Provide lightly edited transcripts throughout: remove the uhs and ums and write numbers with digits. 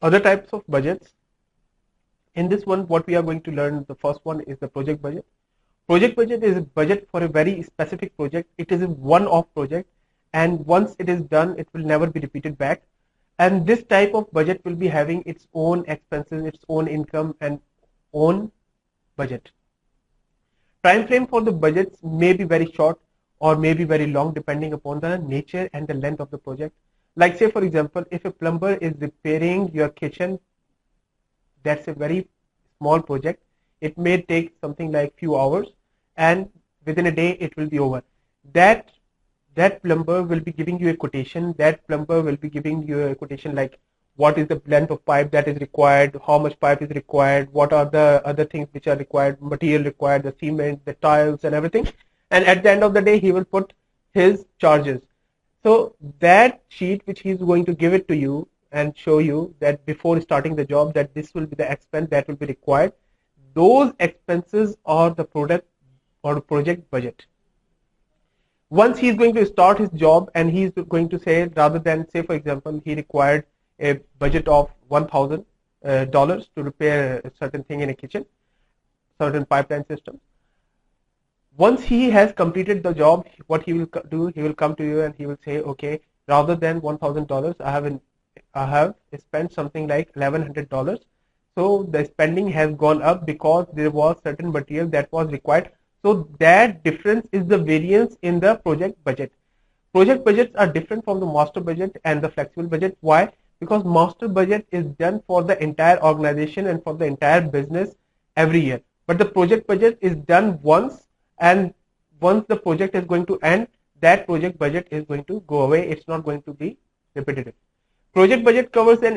Other types of budgets. In this one, what we are going to learn, the first one is the project budget. Project budget is a budget for a very specific project. It is a one-off project, and once it is done, it will never be repeated back. And this type of budget will be having its own expenses, its own income, and own budget. Time frame for the budgets may be very short or may be very long depending upon the nature and the length of the project. Like say for example, if a plumber is repairing your kitchen, that's a very small project. It may take something like few hours, and within a day it will be over. That plumber will be giving you a quotation. That plumber will be giving you a quotation like what is the length of pipe that is required, how much pipe is required, what are the other things which are required, material required, the cement, the tiles and everything. And at the end of the day, he will put his charges. So that sheet which he is going to give it to you and show you that before starting the job that this will be the expense that will be required. Those expenses are the product or project budget. Once he is going to start his job and he is going to say, rather than say for example he required a budget of $1,000 to repair a certain thing in a kitchen, certain pipeline system. Once he has completed the job, what he will do, he will come to you and he will say, okay, rather than $1,000, I have spent something like $1,100. So the spending has gone up because there was certain material that was required. So that difference is the variance in the project budget. Project budgets are different from the master budget and the flexible budget. Why? Because master budget is done for the entire organization and for the entire business every year. But the project budget is done once, and once the project is going to end, that project budget is going to go away. It's not going to be repetitive. Project budget covers an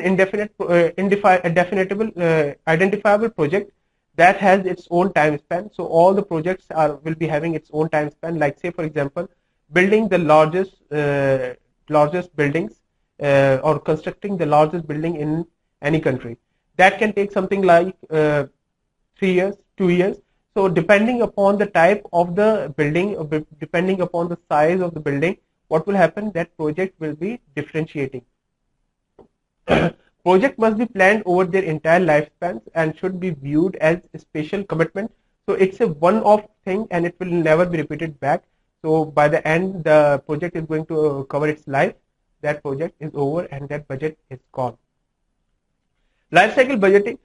identifiable project that has its own time span. So all the projects will be having its own time span. Like say for example, building the largest buildings or constructing the largest building in any country. That can take something like 3 years, 2 years. So depending upon the type of the building, depending upon the size of the building, what will happen, that project will be differentiating. Project must be planned over their entire lifespans and should be viewed as a special commitment. So it's a one-off thing and it will never be repeated back. So by the end, the project is going to cover its life. That project is over and that budget is gone. Life cycle budgeting.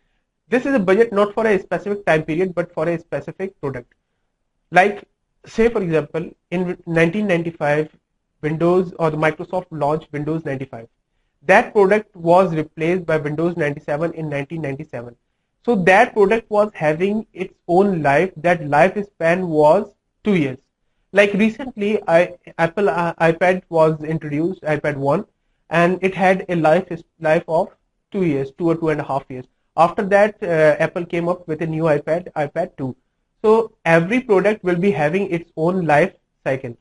This is a budget not for a specific time period, but for a specific product. Like say for example, in 1995, Windows or the Microsoft launched Windows 95. That product was replaced by Windows 97 in 1997. So that product was having its own life. That lifespan was 2 years. Like recently, Apple iPad was introduced, iPad 1, and it had a life of 2 years, 2 or 2.5 years. After that, Apple came up with a new iPad, iPad 2. So every product will be having its own life cycle.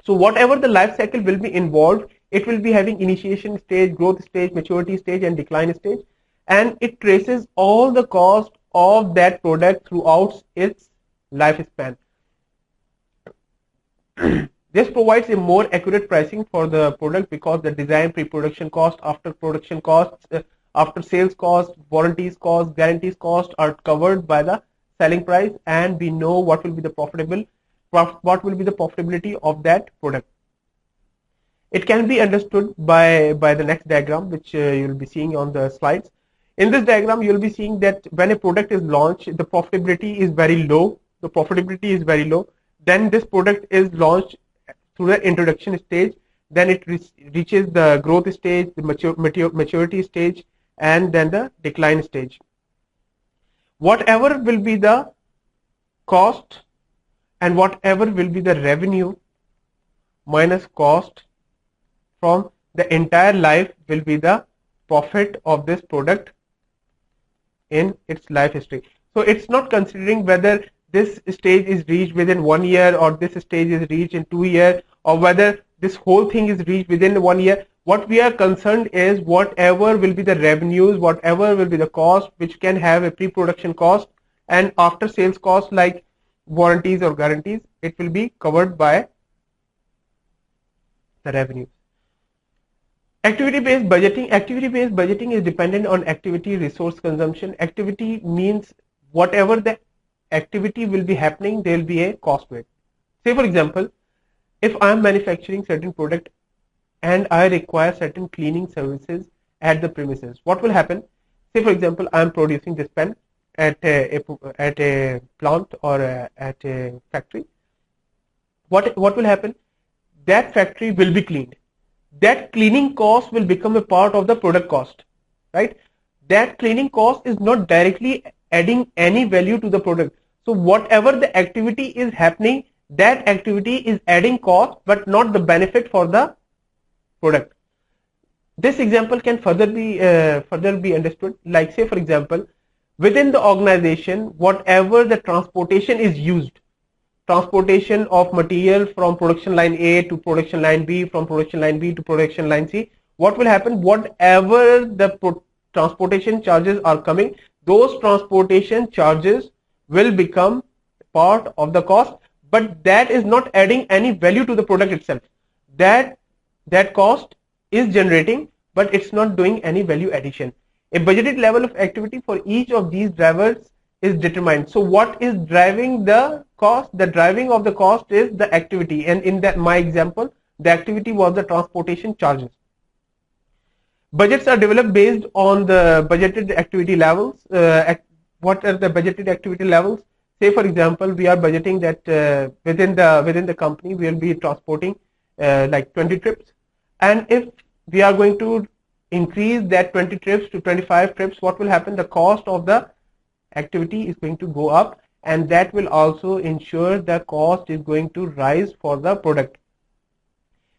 So whatever the life cycle will be involved, it will be having initiation stage, growth stage, maturity stage, and decline stage. And it traces all the cost of that product throughout its lifespan. This provides a more accurate pricing for the product because the design, pre-production cost, after production costs, after sales cost, warranties cost, guarantees cost are covered by the selling price, and we know what will be the profitability of that product. It can be understood by the next diagram, which you will be seeing on the slides. In this diagram, you will be seeing that when a product is launched, the profitability is very low. The profitability is very low. Then this product is launched through the introduction stage. Then it reaches the growth stage, the maturity stage, and then the decline stage. Whatever will be the cost and whatever will be the revenue minus cost from the entire life will be the profit of this product in its life history. So it's not considering whether this stage is reached within 1 year or this stage is reached in 2 years or whether this whole thing is reached within 1 year. What we are concerned is whatever will be the revenues, whatever will be the cost, which can have a pre-production cost and after sales cost like warranties or guarantees, it will be covered by the revenue. Activity-based budgeting. Activity-based budgeting is dependent on activity resource consumption. Activity means whatever the activity will be happening, there will be a cost to it. Say for example, if I am manufacturing certain product and I require certain cleaning services at the premises, what will happen? Say for example, I am producing this pen at a plant or at a factory. What will happen? That factory will be cleaned. That cleaning cost will become a part of the product cost, right? That cleaning cost is not directly adding any value to the product. So whatever the activity is happening, that activity is adding cost but not the benefit for the product. This example can further be understood, like say for example, within the organization, whatever the transportation is used, transportation of material from production line A to production line B, from production line B to production line C, what will happen? Whatever the transportation charges are coming, those transportation charges will become part of the cost, but that is not adding any value to the product itself. That cost is generating, but it's not doing any value addition. A budgeted level of activity for each of these drivers is determined. So what is driving the cost? The driving of the cost is the activity, and in that my example, the activity was the transportation charges. Budgets are developed based on the budgeted activity levels. What are the budgeted activity levels? Say for example, we are budgeting that within the company we will be transporting like 20 trips, and if we are going to increase that 20 trips to 25 trips, what will happen? The cost of the activity is going to go up, and that will also ensure the cost is going to rise for the product.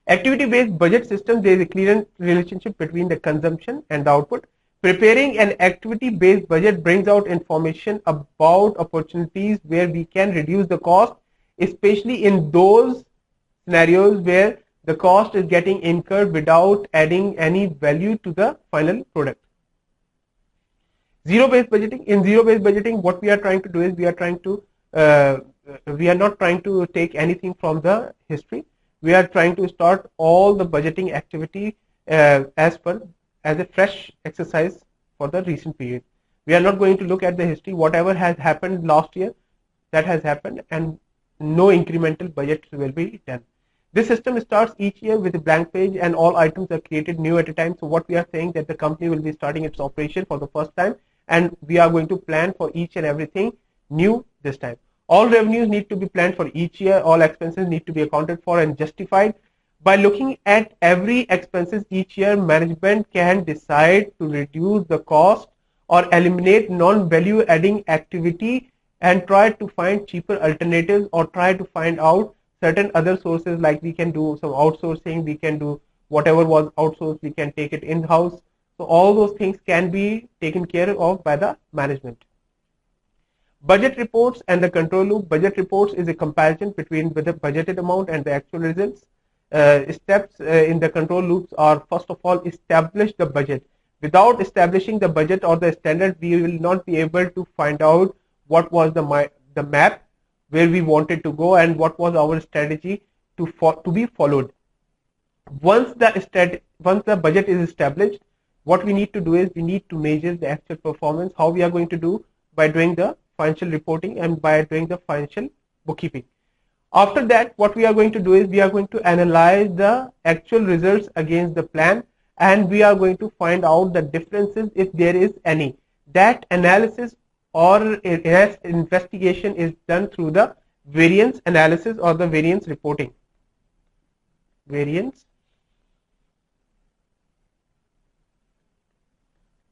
Activity-based budget system, there is a clear relationship between the consumption and the output. Preparing an activity-based budget brings out information about opportunities where we can reduce the cost, especially in those scenarios where the cost is getting incurred without adding any value to the final product. Zero-based budgeting. In zero-based budgeting, what we are trying to do is we are not trying to take anything from the history. We are trying to start all the budgeting activity as a fresh exercise for the recent period. We are not going to look at the history. Whatever has happened last year, that has happened, and no incremental budgets will be done. This system starts each year with a blank page, and all items are created new at a time. So what we are saying that the company will be starting its operation for the first time, and we are going to plan for each and everything new this time. All revenues need to be planned for each year. All expenses need to be accounted for and justified. By looking at every expenses each year, management can decide to reduce the cost or eliminate non-value adding activity and try to find cheaper alternatives, or try to find out certain other sources, like we can do some outsourcing, we can do whatever was outsourced, we can take it in-house. So all those things can be taken care of by the management. Budget reports and the control loop. Budget reports is a comparison between the budgeted amount and the actual results. Steps in the control loops are, first of all, establish the budget. Without establishing the budget or the standard, we will not be able to find out what was the map where we wanted to go and what was our strategy to be followed. Once the budget is established, what we need to do is we need to measure the actual performance. How we are going to do? By doing the financial reporting and by doing the financial bookkeeping. After that, what we are going to do is we are going to analyze the actual results against the plan, and we are going to find out the differences if there is any. That analysis or investigation is done through the variance analysis or the variance reporting. Variance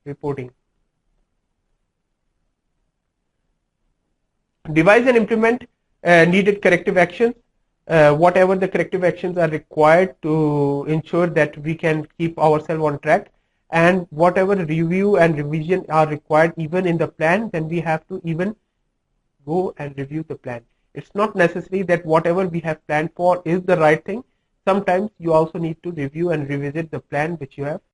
reporting. Devise and implement needed corrective actions. Whatever the corrective actions are required to ensure that we can keep ourselves on track, and whatever review and revision are required even in the plan, then we have to even go and review the plan. It's not necessary that whatever we have planned for is the right thing. Sometimes you also need to review and revisit the plan which you have